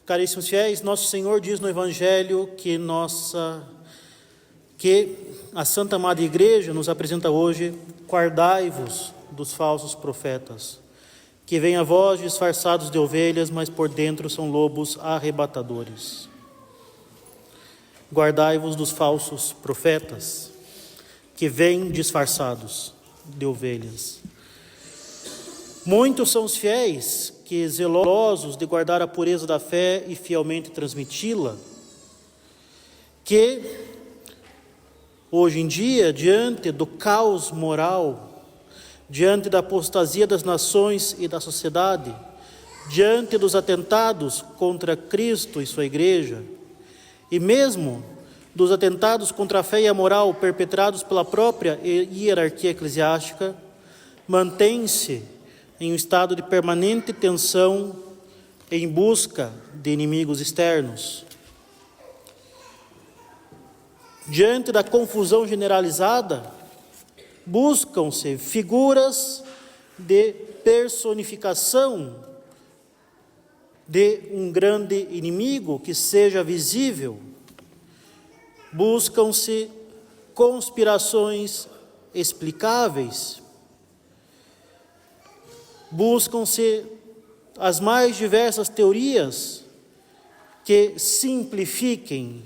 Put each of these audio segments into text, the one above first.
Caríssimos fiéis, nosso Senhor diz no Evangelho que a Santa Madre Igreja nos apresenta hoje: guardai-vos dos falsos profetas, que vêm a vós disfarçados de ovelhas, mas por dentro são lobos arrebatadores. Guardai-vos dos falsos profetas, que vêm disfarçados de ovelhas. Muitos são os fiéis que, zelosos de guardar a pureza da fé e fielmente transmiti-la, que hoje em dia, diante do caos moral, diante da apostasia das nações e da sociedade, diante dos atentados contra Cristo e sua Igreja, e mesmo dos atentados contra a fé e a moral perpetrados pela própria hierarquia eclesiástica, mantém-se em um estado de permanente tensão em busca de inimigos externos. Diante da confusão generalizada, buscam-se figuras de personificação de um grande inimigo que seja visível. Buscam-se conspirações explicáveis. Buscam-se as mais diversas teorias que simplifiquem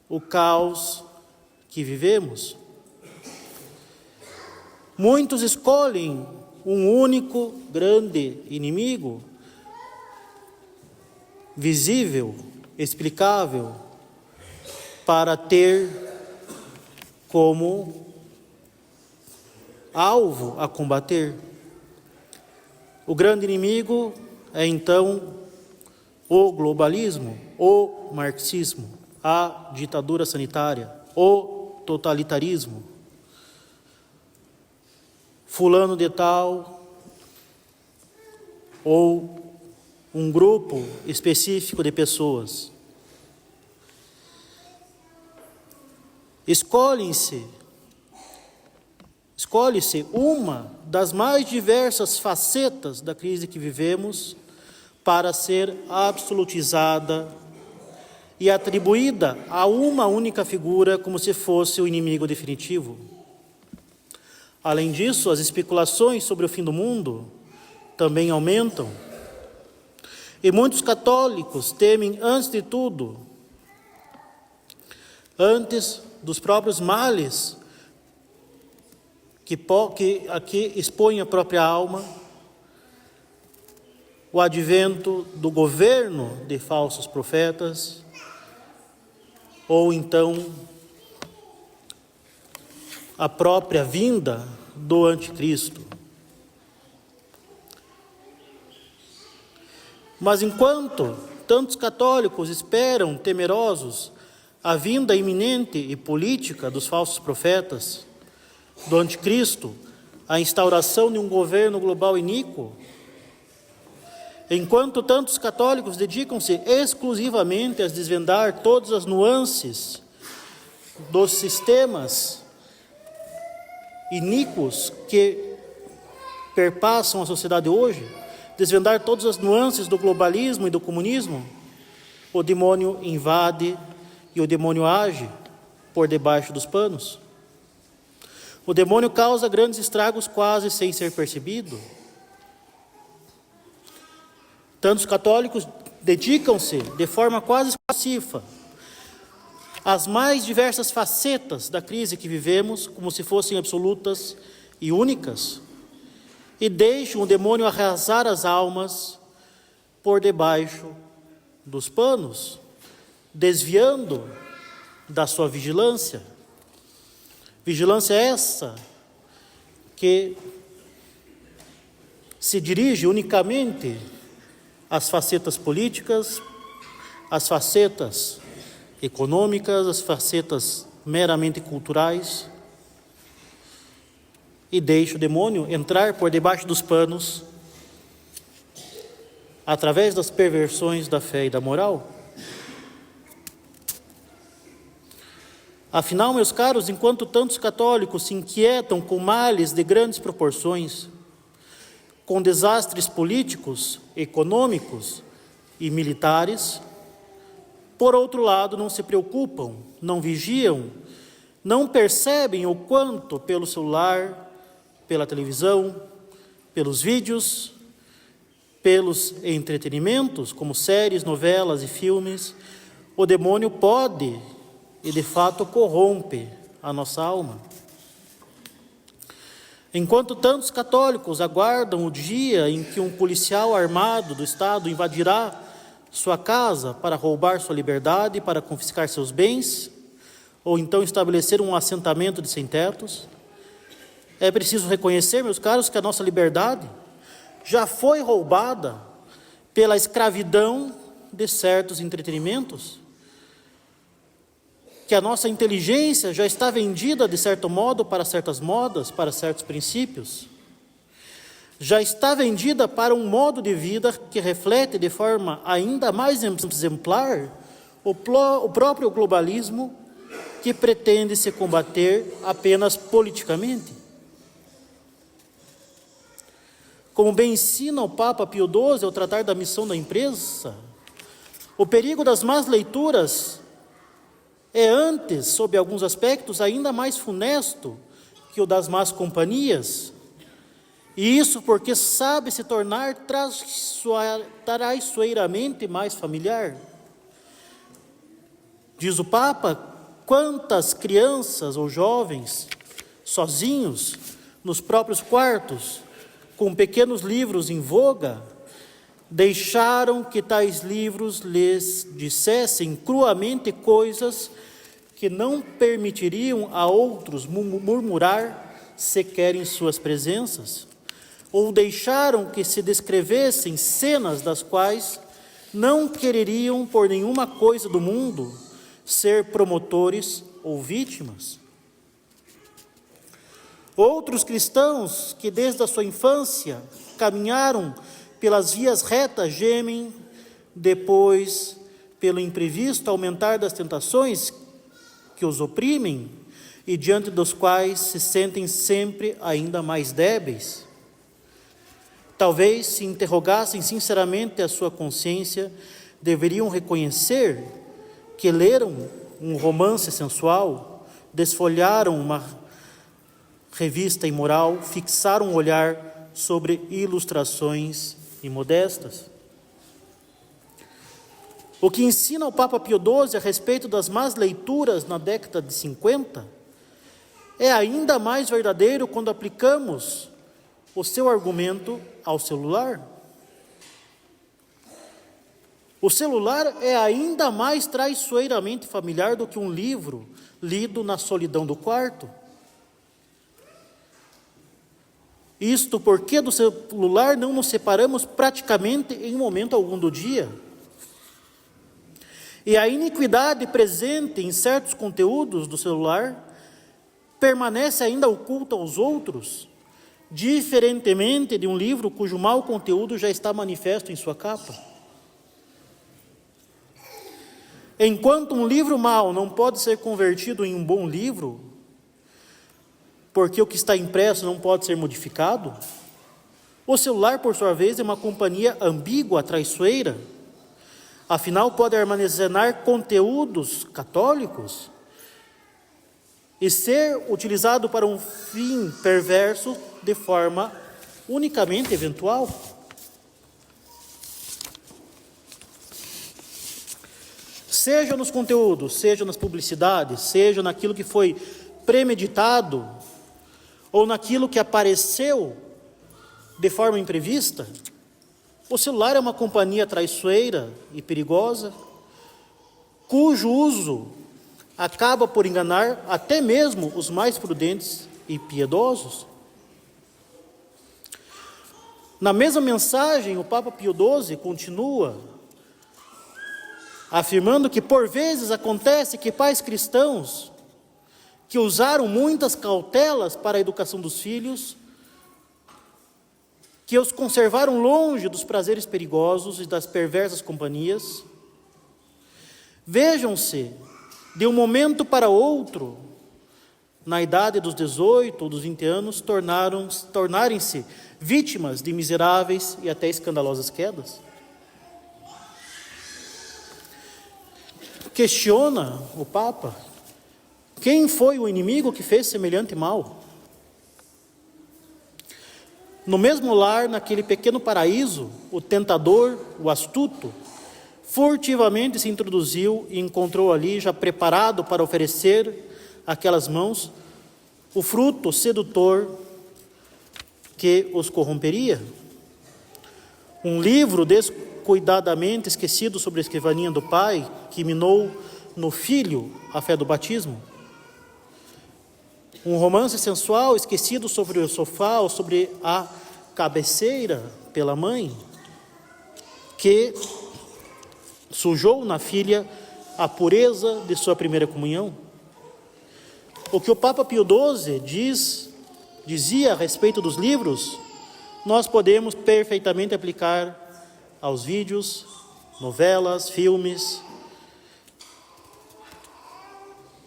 o caos que vivemos. Muitos escolhem um único grande inimigo, visível, explicável, para ter como alvo a combater. O grande inimigo é, então, o globalismo, o marxismo, a ditadura sanitária, o totalitarismo. Fulano de tal, ou um grupo específico de pessoas. Escolhe-se uma das mais diversas facetas da crise que vivemos para ser absolutizada e atribuída a uma única figura como se fosse o inimigo definitivo. Além disso, as especulações sobre o fim do mundo também aumentam. E muitos católicos temem, antes de tudo, antes dos próprios males que aqui expõe a própria alma, o advento do governo de falsos profetas, ou então a própria vinda do anticristo. Mas enquanto tantos católicos esperam, temerosos, a vinda iminente e política dos falsos profetas, do anticristo, a instauração de um governo global iníquo, enquanto tantos católicos dedicam-se exclusivamente a desvendar todas as nuances dos sistemas iníquos que perpassam a sociedade hoje, desvendar todas as nuances do globalismo e do comunismo, o demônio invade e o demônio age por debaixo dos panos. O demônio causa grandes estragos quase sem ser percebido. Tantos católicos dedicam-se de forma quase passiva às mais diversas facetas da crise que vivemos, como se fossem absolutas e únicas, e deixam o demônio arrasar as almas por debaixo dos panos, desviando da sua vigilância. Vigilância essa que se dirige unicamente às facetas políticas, às facetas econômicas, às facetas meramente culturais, e deixa o demônio entrar por debaixo dos panos através das perversões da fé e da moral. Afinal, meus caros, enquanto tantos católicos se inquietam com males de grandes proporções, com desastres políticos, econômicos e militares. Por outro lado, não se preocupam, não vigiam, não percebem o quanto pelo celular, pela televisão, pelos vídeos, pelos entretenimentos, como séries, novelas e filmes, o demônio pode e de fato corrompe a nossa alma. Enquanto tantos católicos aguardam o dia em que um policial armado do Estado invadirá sua casa para roubar sua liberdade, para confiscar seus bens, ou então estabelecer um assentamento de sem-tetos, é preciso reconhecer, meus caros, que a nossa liberdade já foi roubada pela escravidão de certos entretenimentos, que a nossa inteligência já está vendida de certo modo para certas modas, para certos princípios, já está vendida para um modo de vida que reflete de forma ainda mais exemplar o próprio globalismo, que pretende se combater apenas politicamente. Como bem ensina o Papa Pio XII ao tratar da missão da imprensa, o perigo das más leituras é antes, sob alguns aspectos, ainda mais funesto que o das más companhias, e isso porque sabe se tornar traiçoeiramente mais familiar. Diz o Papa, quantas crianças ou jovens, sozinhos, nos próprios quartos, com pequenos livros em voga, deixaram que tais livros lhes dissessem cruamente coisas que não permitiriam a outros murmurar sequer em suas presenças, ou deixaram que se descrevessem cenas das quais não quereriam por nenhuma coisa do mundo ser promotores ou vítimas. Outros cristãos que desde a sua infância caminharam pelas vias retas gemem depois pelo imprevisto aumentar das tentações que os oprimem e diante dos quais se sentem sempre ainda mais débeis. Talvez, se interrogassem sinceramente a sua consciência, deveriam reconhecer que leram um romance sensual, desfolharam uma revista imoral, fixaram um olhar sobre ilustrações imodestas. O que ensina o Papa Pio XII a respeito das más leituras na década de 50 é ainda mais verdadeiro quando aplicamos o seu argumento ao celular. O celular é ainda mais traiçoeiramente familiar do que um livro lido na solidão do quarto. Isto porque do celular não nos separamos praticamente em momento algum do dia. E a iniquidade presente em certos conteúdos do celular permanece ainda oculta aos outros, diferentemente de um livro cujo mau conteúdo já está manifesto em sua capa. Enquanto um livro mau não pode ser convertido em um bom livro, porque o que está impresso não pode ser modificado, o celular, por sua vez, é uma companhia ambígua, traiçoeira. Afinal, pode armazenar conteúdos católicos e ser utilizado para um fim perverso de forma unicamente eventual. Seja nos conteúdos, seja nas publicidades, seja naquilo que foi premeditado, ou naquilo que apareceu de forma imprevista, o celular é uma companhia traiçoeira e perigosa, cujo uso acaba por enganar até mesmo os mais prudentes e piedosos. Na mesma mensagem, o Papa Pio XII continua afirmando que por vezes acontece que pais cristãos que usaram muitas cautelas para a educação dos filhos, que os conservaram longe dos prazeres perigosos e das perversas companhias, vejam-se, de um momento para outro, na idade dos 18 ou dos 20 anos, tornarem-se vítimas de miseráveis e até escandalosas quedas. questiona o Papa: quem foi o inimigo que fez semelhante mal? No mesmo lar, naquele pequeno paraíso, o tentador, o astuto, furtivamente se introduziu e encontrou ali, já preparado para oferecer àquelas mãos, o fruto sedutor que os corromperia. Um livro descuidadamente esquecido sobre a escrivaninha do pai, que minou no filho a fé do batismo. Um romance sensual esquecido sobre o sofá ou sobre a cabeceira pela mãe, que sujou na filha a pureza de sua primeira comunhão. O que o Papa Pio XII dizia a respeito dos livros, nós podemos perfeitamente aplicar aos vídeos, novelas, filmes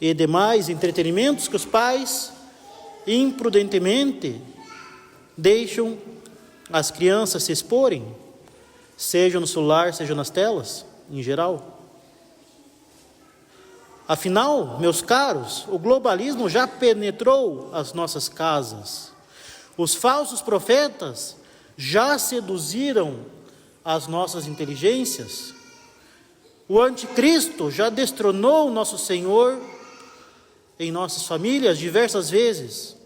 e demais entretenimentos que os pais imprudentemente deixam as crianças se exporem, seja no celular, seja nas telas, em geral. Afinal, meus caros, o globalismo já penetrou as nossas casas. Os falsos profetas já seduziram as nossas inteligências. O anticristo já destronou nosso Senhor em nossas famílias diversas vezes.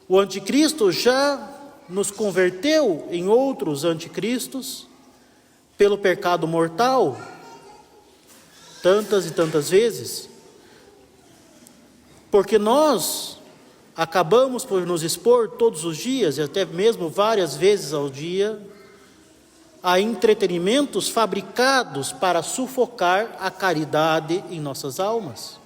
O anticristo já nos converteu em outros anticristos pelo pecado mortal, tantas e tantas vezes, porque nós acabamos por nos expor todos os dias, e até mesmo várias vezes ao dia, a entretenimentos fabricados para sufocar a caridade em nossas almas.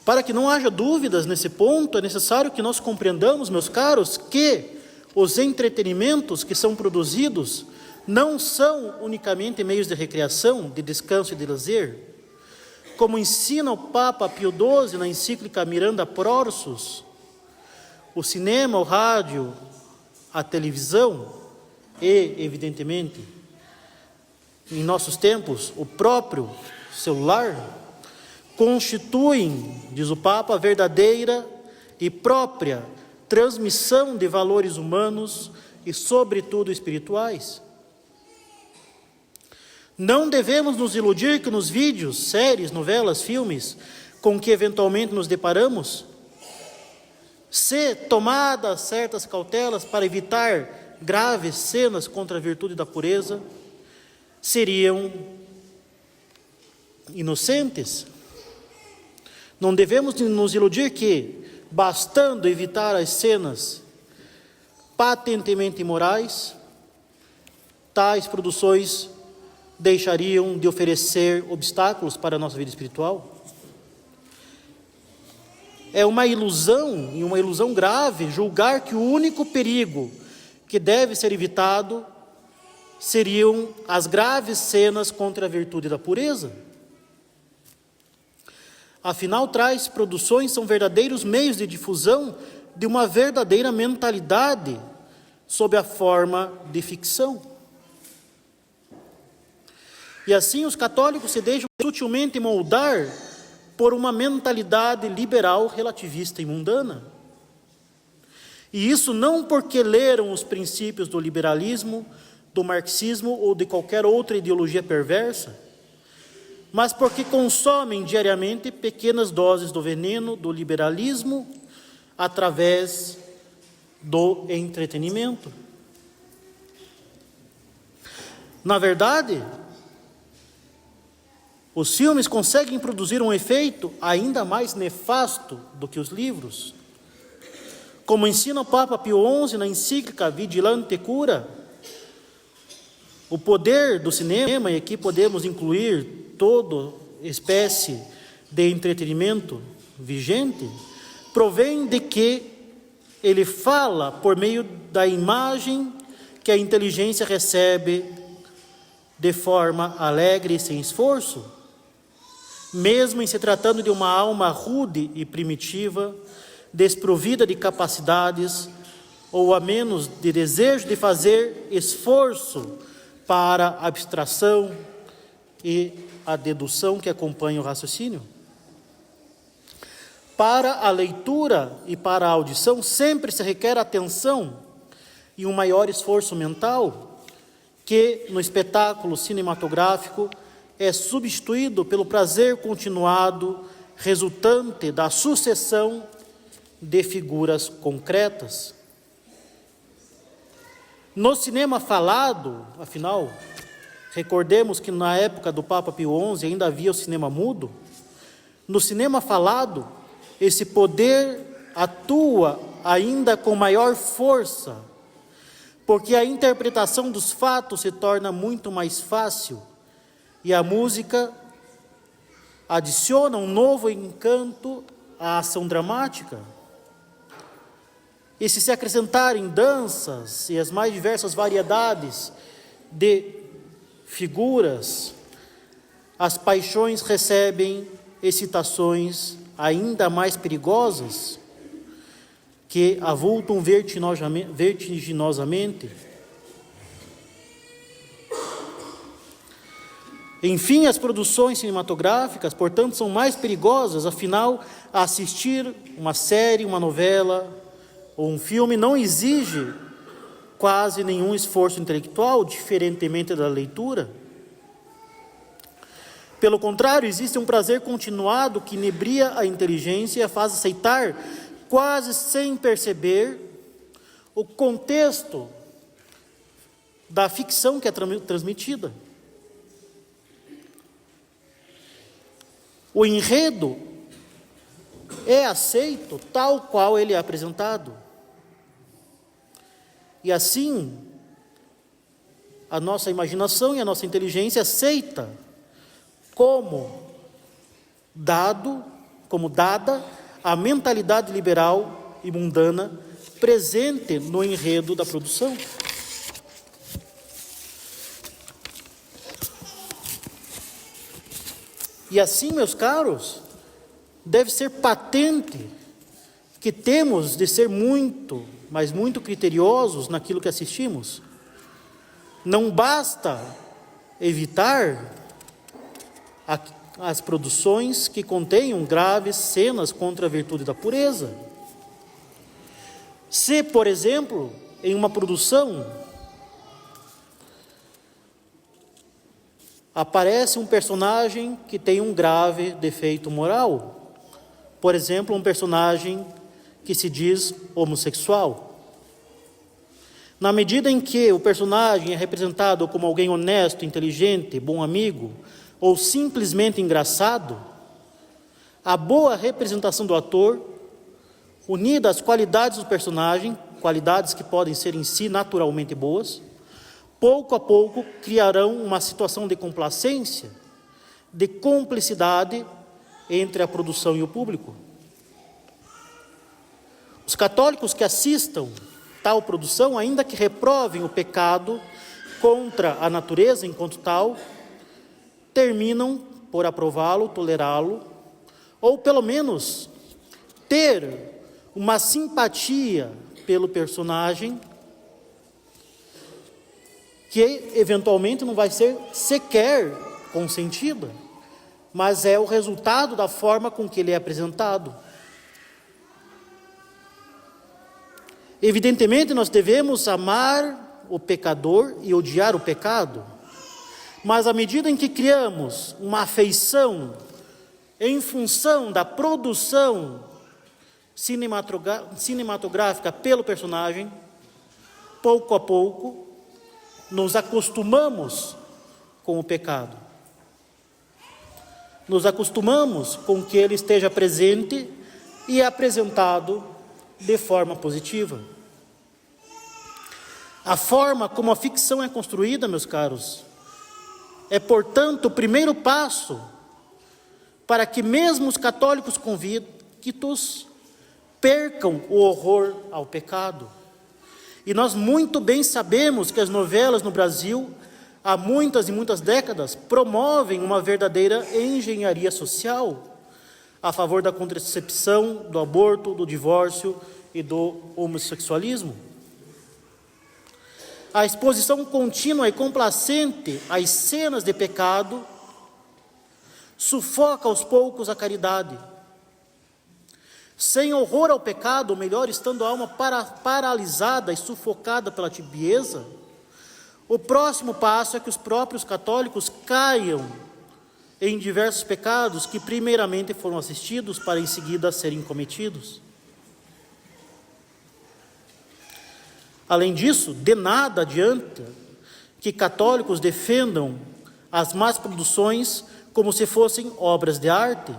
Para que não haja dúvidas nesse ponto, é necessário que nós compreendamos, meus caros, que os entretenimentos que são produzidos não são unicamente meios de recreação, de descanso e de lazer. Como ensina o Papa Pio XII na encíclica Miranda Prorsus, o cinema, o rádio, a televisão e, evidentemente, em nossos tempos, o próprio celular, constituem, diz o Papa, a verdadeira e própria transmissão de valores humanos e, sobretudo, espirituais. Não devemos nos iludir que nos vídeos, séries, novelas, filmes, com que eventualmente nos deparamos, se tomadas certas cautelas para evitar graves cenas contra a virtude da pureza, seriam inocentes. Não devemos nos iludir que, bastando evitar as cenas patentemente imorais, tais produções deixariam de oferecer obstáculos para a nossa vida espiritual. É uma ilusão, e uma ilusão grave, julgar que o único perigo que deve ser evitado seriam as graves cenas contra a virtude da pureza. Afinal, tais produções são verdadeiros meios de difusão de uma verdadeira mentalidade sob a forma de ficção. E assim os católicos se deixam sutilmente moldar por uma mentalidade liberal, relativista e mundana. E isso não porque leram os princípios do liberalismo, do marxismo ou de qualquer outra ideologia perversa, mas porque consomem diariamente pequenas doses do veneno do liberalismo através do entretenimento. Na verdade, os filmes conseguem produzir um efeito ainda mais nefasto do que os livros. Como ensina o Papa Pio XI na encíclica Vigilante Cura, o poder do cinema, e aqui podemos incluir toda espécie de entretenimento vigente, provém de que ele fala por meio da imagem que a inteligência recebe de forma alegre e sem esforço, mesmo em se tratando de uma alma rude e primitiva, desprovida de capacidades ou a menos de desejo de fazer esforço para a abstração e a dedução que acompanha o raciocínio. Para a leitura e para a audição sempre se requer atenção e um maior esforço mental, que no espetáculo cinematográfico é substituído pelo prazer continuado resultante da sucessão de figuras concretas. No cinema falado, afinal, recordemos que na época do Papa Pio XI ainda havia o cinema mudo. No cinema falado, esse poder atua ainda com maior força, porque a interpretação dos fatos se torna muito mais fácil e a música adiciona um novo encanto à ação dramática. E se acrescentarem danças e as mais diversas variedades de figuras, as paixões recebem excitações ainda mais perigosas, que avultam vertiginosamente. Enfim, as produções cinematográficas, portanto, são mais perigosas, afinal, assistir uma série, uma novela ou um filme não exige quase nenhum esforço intelectual, diferentemente da leitura. Pelo contrário, existe um prazer continuado que inebria a inteligência e a faz aceitar, quase sem perceber, o contexto da ficção que é transmitida. O enredo é aceito tal qual ele é apresentado. E assim, a nossa imaginação e a nossa inteligência aceita como dada a mentalidade liberal e mundana presente no enredo da produção. E assim, meus caros, deve ser patente que temos de ser muito, mas muito criteriosos naquilo que assistimos. Não basta evitar as produções que contenham graves cenas contra a virtude da pureza. Se, por exemplo, em uma produção aparece um personagem que tem um grave defeito moral, por exemplo, um personagem que se diz homossexual. Na medida em que o personagem é representado como alguém honesto, inteligente, bom amigo, ou simplesmente engraçado, a boa representação do ator, unida às qualidades do personagem, qualidades que podem ser em si naturalmente boas, pouco a pouco criarão uma situação de complacência, de cumplicidade entre a produção e o público. Os católicos que assistam tal produção, ainda que reprovem o pecado contra a natureza enquanto tal, terminam por aprová-lo, tolerá-lo, ou pelo menos ter uma simpatia pelo personagem, que eventualmente não vai ser sequer consentida, mas é o resultado da forma com que ele é apresentado. Evidentemente, nós devemos amar o pecador e odiar o pecado, mas à medida em que criamos uma afeição em função da produção cinematográfica pelo personagem, pouco a pouco nos acostumamos com o pecado. Nos acostumamos com que ele esteja presente e apresentado de forma positiva. A forma como a ficção é construída, meus caros, é, portanto, o primeiro passo para que mesmo os católicos convictos percam o horror ao pecado. E nós muito bem sabemos que as novelas no Brasil, há muitas e muitas décadas, promovem uma verdadeira engenharia social a favor da contracepção, do aborto, do divórcio e do homossexualismo. a exposição contínua e complacente às cenas de pecado sufoca aos poucos a caridade. Sem horror ao pecado, ou melhor, estando a alma paralisada e sufocada pela tibieza, o próximo passo é que os próprios católicos caiam em diversos pecados que primeiramente foram assistidos para em seguida serem cometidos. Além disso, de nada adianta que católicos defendam as más produções como se fossem obras de arte,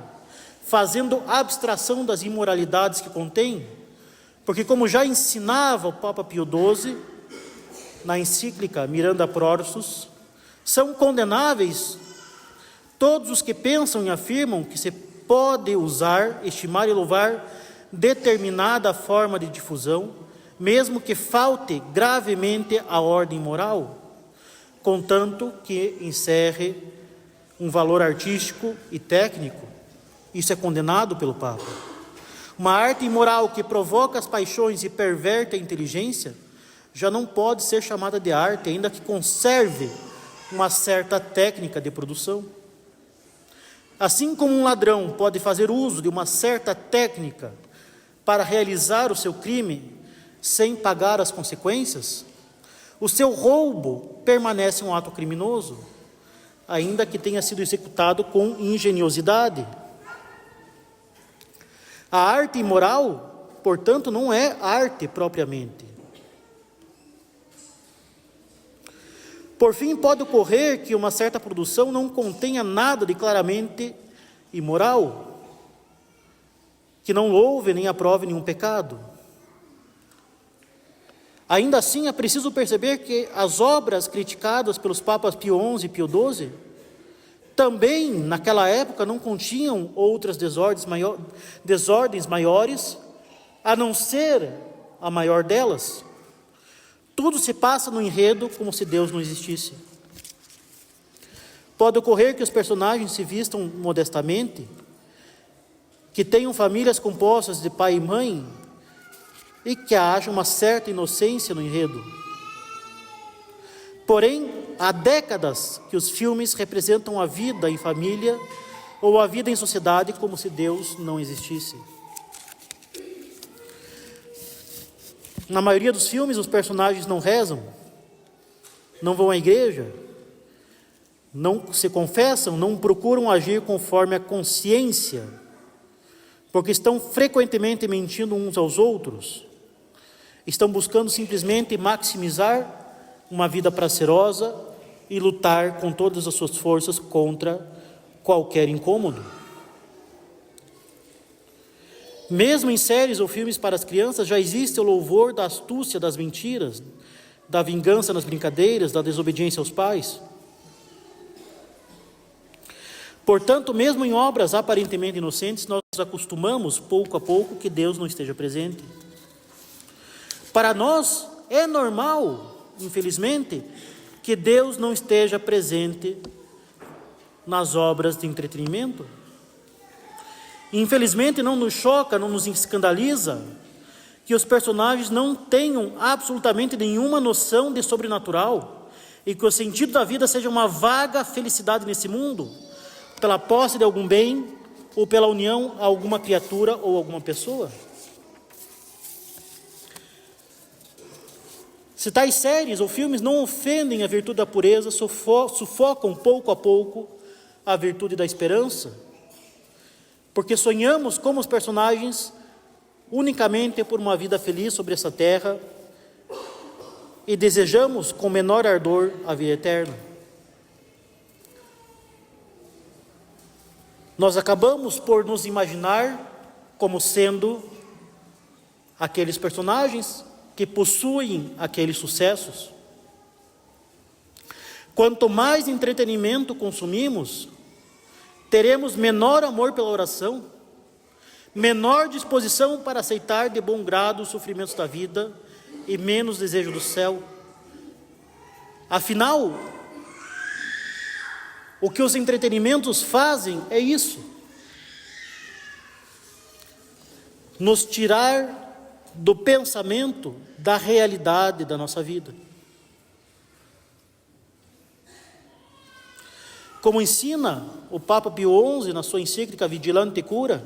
fazendo abstração das imoralidades que contém, porque como já ensinava o Papa Pio XII, na encíclica Miranda Prorsus, são condenáveis todos os que pensam e afirmam que se pode usar, estimar e louvar determinada forma de difusão, mesmo que falte gravemente a ordem moral, contanto que encerre um valor artístico e técnico. Isso é condenado pelo Papa. Uma arte imoral que provoca as paixões e perverte a inteligência já não pode ser chamada de arte, ainda que conserve uma certa técnica de produção. Assim como um ladrão pode fazer uso de uma certa técnica para realizar o seu crime sem pagar as consequências, o seu roubo permanece um ato criminoso, ainda que tenha sido executado com engenhosidade. A arte imoral, portanto, não é arte propriamente. Por fim, pode ocorrer que uma certa produção não contenha nada de claramente imoral, que não louve nem aprove nenhum pecado. Ainda assim, é preciso perceber que as obras criticadas pelos papas Pio XI e Pio XII também, naquela época, não continham outras desordens maiores, a não ser a maior delas. Tudo se passa no enredo como se Deus não existisse. Pode ocorrer que os personagens se vistam modestamente, que tenham famílias compostas de pai e mãe, e que haja uma certa inocência no enredo. Porém, há décadas que os filmes representam a vida em família ou a vida em sociedade como se Deus não existisse. Na maioria dos filmes, os personagens não rezam, não vão à igreja, não se confessam, não procuram agir conforme a consciência, porque estão frequentemente mentindo uns aos outros, estão buscando simplesmente maximizar uma vida prazerosa e lutar com todas as suas forças contra qualquer incômodo. Mesmo em séries ou filmes para as crianças, já existe o louvor da astúcia das mentiras, da vingança nas brincadeiras, da desobediência aos pais. Portanto, mesmo em obras aparentemente inocentes, nós nos acostumamos pouco a pouco que Deus não esteja presente. Para nós é normal, infelizmente, que Deus não esteja presente nas obras de entretenimento. Infelizmente não nos choca, não nos escandaliza que os personagens não tenham absolutamente nenhuma noção de sobrenatural e que o sentido da vida seja uma vaga felicidade nesse mundo, pela posse de algum bem ou pela união a alguma criatura ou alguma pessoa. Se tais séries ou filmes não ofendem a virtude da pureza, sufocam pouco a pouco a virtude da esperança, porque sonhamos como os personagens unicamente por uma vida feliz sobre essa terra e desejamos com menor ardor a vida eterna. Nós acabamos por nos imaginar como sendo aqueles personagens que possuem aqueles sucessos. Quanto mais entretenimento consumimos, teremos menor amor pela oração, menor disposição para aceitar de bom grado os sofrimentos da vida e menos desejo do céu. Afinal, o que os entretenimentos fazem é isso: nos tirar do pensamento da realidade da nossa vida. Como ensina o Papa Pio XI na sua encíclica Vigilante Cura,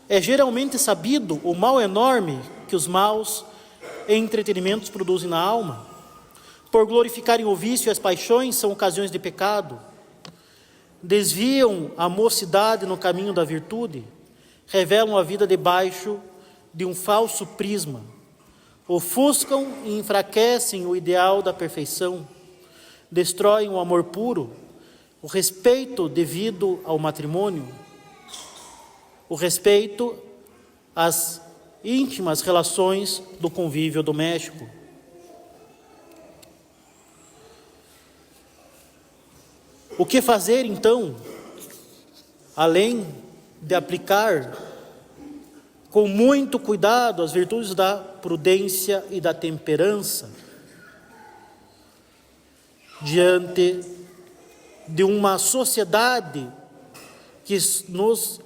é geralmente sabido o mal enorme que os maus entretenimentos produzem na alma. Por glorificarem o vício e as paixões, são ocasiões de pecado. Desviam a mocidade no caminho da virtude, revelam a vida debaixo de um falso prisma, ofuscam e enfraquecem o ideal da perfeição, destroem o amor puro, o respeito devido ao matrimônio, o respeito às íntimas relações do convívio doméstico. O que fazer, então, além de aplicar com muito cuidado as virtudes da prudência e da temperança, diante de uma sociedade que nos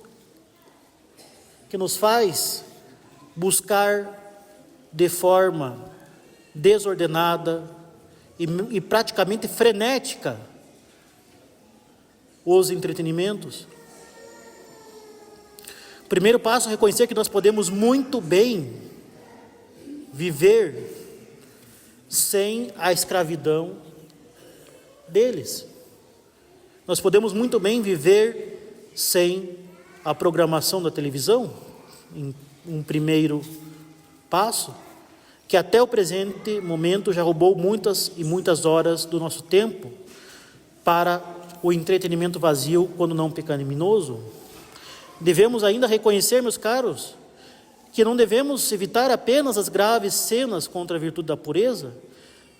faz buscar de forma desordenada e praticamente frenética os entretenimentos? O primeiro passo é reconhecer que nós podemos muito bem viver sem a escravidão deles. Nós podemos muito bem viver sem a programação da televisão, em um primeiro passo, que até o presente momento já roubou muitas e muitas horas do nosso tempo para o entretenimento vazio, quando não pecaminoso. Devemos ainda reconhecer, meus caros, que não devemos evitar apenas as graves cenas contra a virtude da pureza,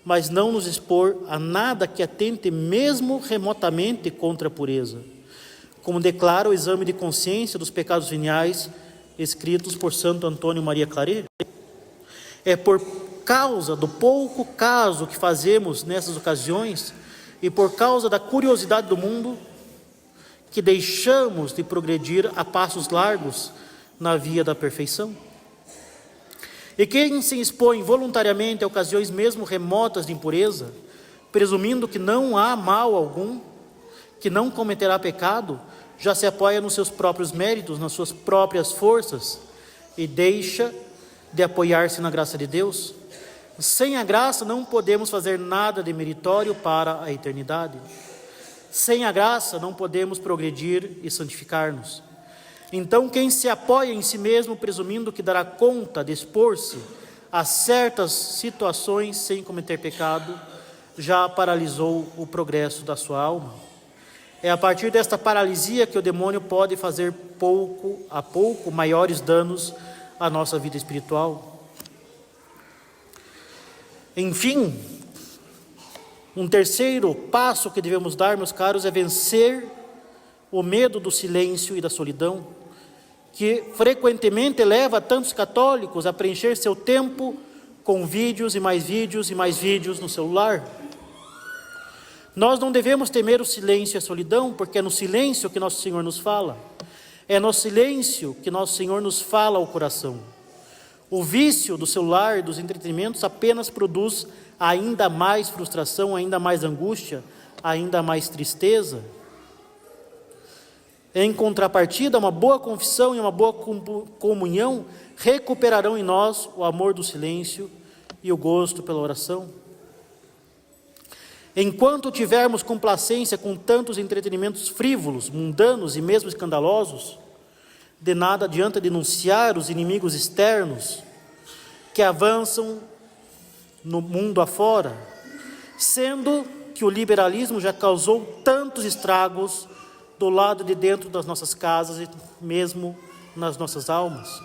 mas não nos expor a nada que atente mesmo remotamente contra a pureza, como declara o exame de consciência dos pecados veniais escritos por Santo Antônio Maria Claret. É por causa do pouco caso que fazemos nessas ocasiões e por causa da curiosidade do mundo que deixamos de progredir a passos largos na via da perfeição. E quem se expõe voluntariamente a ocasiões mesmo remotas de impureza, presumindo que não há mal algum, que não cometerá pecado, já se apoia nos seus próprios méritos, nas suas próprias forças, e deixa de apoiar-se na graça de Deus. Sem a graça não podemos fazer nada de meritório para a eternidade. Sem a graça não podemos progredir e santificar-nos. Então, quem se apoia em si mesmo, presumindo que dará conta de expor-se a certas situações sem cometer pecado, já paralisou o progresso da sua alma. É a partir desta paralisia que o demônio pode fazer pouco a pouco maiores danos à nossa vida espiritual. Enfim, um terceiro passo que devemos dar, meus caros, é vencer o medo do silêncio e da solidão, que frequentemente leva tantos católicos a preencher seu tempo com vídeos e mais vídeos e mais vídeos no celular. Nós não devemos temer o silêncio e a solidão, porque é no silêncio que Nosso Senhor nos fala. É no silêncio que Nosso Senhor nos fala ao coração. O vício do celular e dos entretenimentos apenas produz ainda mais frustração, ainda mais angústia, ainda mais tristeza. Em contrapartida, uma boa confissão e uma boa comunhão recuperarão em nós o amor do silêncio e o gosto pela oração. Enquanto tivermos complacência com tantos entretenimentos frívolos, mundanos e mesmo escandalosos, de nada adianta denunciar os inimigos externos que avançam no mundo afora, sendo que o liberalismo já causou tantos estragos do lado de dentro das nossas casas e mesmo nas nossas almas.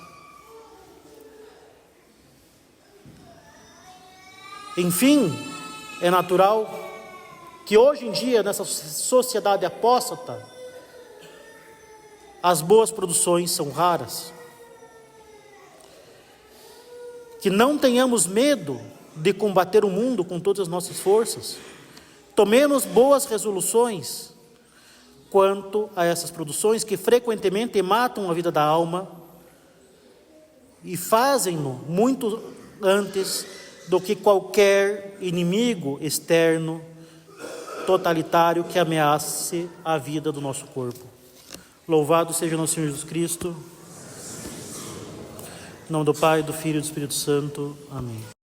Enfim, é natural que hoje em dia, nessa sociedade apóstata, as boas produções são raras. Que não tenhamos medo de combater o mundo com todas as nossas forças. Tomemos boas resoluções quanto a essas produções que frequentemente matam a vida da alma e fazem-no muito antes do que qualquer inimigo externo totalitário que ameace a vida do nosso corpo. Louvado seja nosso Senhor Jesus Cristo. Em nome do Pai, do Filho e do Espírito Santo. Amém.